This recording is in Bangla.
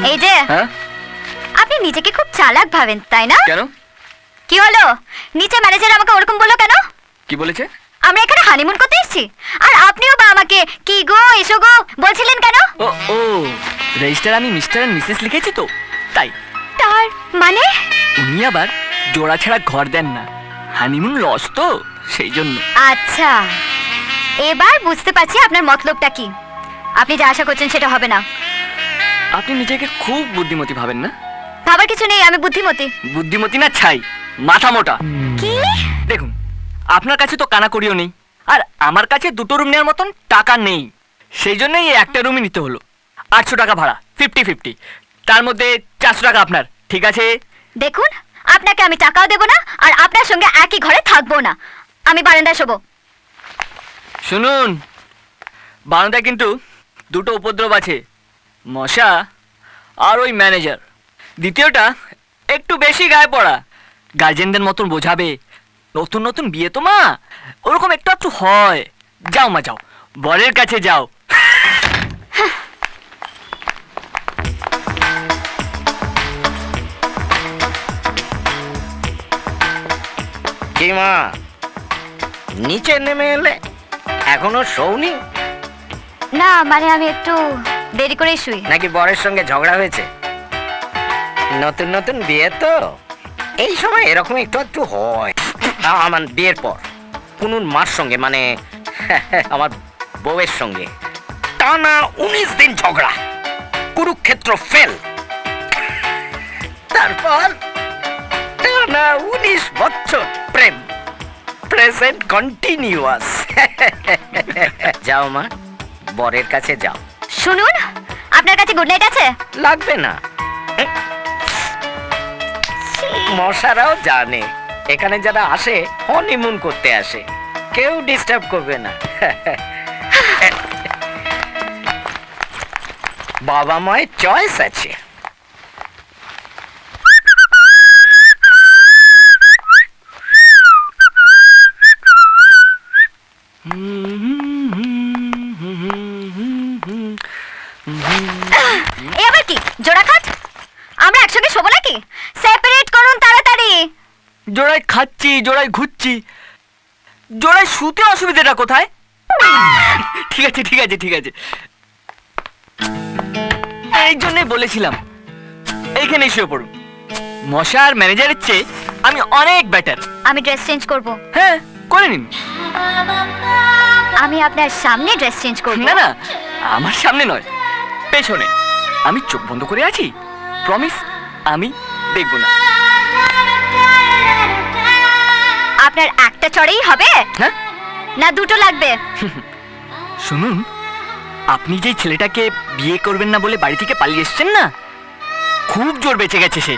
এই যে হ্যাঁ, আপনি নিজেকে খুব চালাক ভাবেন তাই না? কেন? কি হলো? নিচে ম্যানেজার আমাকে ওরকম বললো কেন? কি বলেছে? আমরা এখানে হানিমুন করতে এসেছি, আর আপনিও বা আমাকে কি গো এসো গো বলছিলেন কেন? ও ও রেজিস্টার আমি মিস্টার এন্ড মিসেস লিখেছি তো, তাই। তার মানে? উনি আবার জোড়া ছাড়া ঘর দেন না, হানিমুন লস তো, সেই জন্য। আচ্ছা, এবার বুঝতে পারছি আপনার মতলবটা কি। আপনি যা আশা করছেন সেটা হবে না। আপনি নিজেকে খুব বুদ্ধিমতী ভাবেন না? ভাবার কিছু নেই, আমি বুদ্ধিমতী। বুদ্ধিমতী না ছাই, মাথা মোটা। কি? দেখুন, আপনার কাছে তো কানাকড়িও নেই, আর আমার কাছে দুটো রুম নেওয়ার মতন টাকা নেই। সেই জন্যই এই একটা রুমই নিতে হলো। 800 টাকা ভাড়া, 50-50, তার মধ্যে 400 টাকা আপনার, ঠিক আছে? দেখুন, আপনাকে আমি টাকাও দেব না, আর আপনার সঙ্গে একই ঘরে থাকবো না। আমি বারান্দায় শোবো। শুনুন, বারান্দায় কিন্তু দুটো উপদ্রব আছে, মশা আর ওই ম্যানেজার। দ্বিতীয়টা একটু বেশি গায়ে পড়া, গার্জেনদের মতন বোঝাবে। নতুন নতুন বিয়ে তো মা, ওরকম একটু একটু হয়। যাও মা যাও, বরের কাছে যাও। কি মা, নিচে নেমে এলে? এখনো শোওনি? না মানে আমি একটু দেরি করেই শুই। নাকি বরের সঙ্গে ঝগড়া হয়েছে? নতুন নতুন বিয়ে তো, এই সময় এরকম একটু একটু হয়। আমার বিয়ের পর কুনুর মার সঙ্গে, মানে আমার বউয়ের সঙ্গে টানা 19 দিন ঝগড়া, কুরুক্ষেত্র ফেল। তারপর টানা 19 বছর প্রেম, প্রেজেন্ট কন্টিনিউয়াস। যাও মা, বরের কাছে যাও। শুনুন, আপনার কাছে গুড নাইট আছে? লাগবে না, মশারাও জানে এখানে যারা আসে হনিমুন করতে আসে, কেউ ডিস্টার্ব করবে না। বাবা মায়ের চয়েস আছে। এ আবার কি জোড়া খাট? আমরা একসঙ্গে শোবো নাকি? সেপারেট করুন তাড়াতাড়ি। জোড়ায় খাচ্ছি, জোড়ায় ঘুরছি, জোড়ায় শুতে অসুবিধাটা কোথায়? ঠিক আছে ঠিক আছে ঠিক আছে, এই জন্যই বলেছিলাম এইখানে শুয়ে পড়ুন। মশা আর ম্যানেজারের চেয়ে আমি অনেক বেটার। আমি ড্রেস চেঞ্জ করব। হ্যাঁ, করে নিন। আমি আপনার সামনে ড্রেস চেঞ্জ করব। না না, আমার সামনে নয়, পেছনে। আমি চোখ বন্ধ করে আছি, প্রমিস আমি দেখব না। আপনার একটা চড়েই হবে হ্যাঁ, না দুটো লাগবে? শুনুন, আপনি যে ছেলেটাকে বিয়ে করবেন না বলে বাড়ি থেকে পালিয়ে এসছেন না, খুব জোর বেঁচে গেছে সে।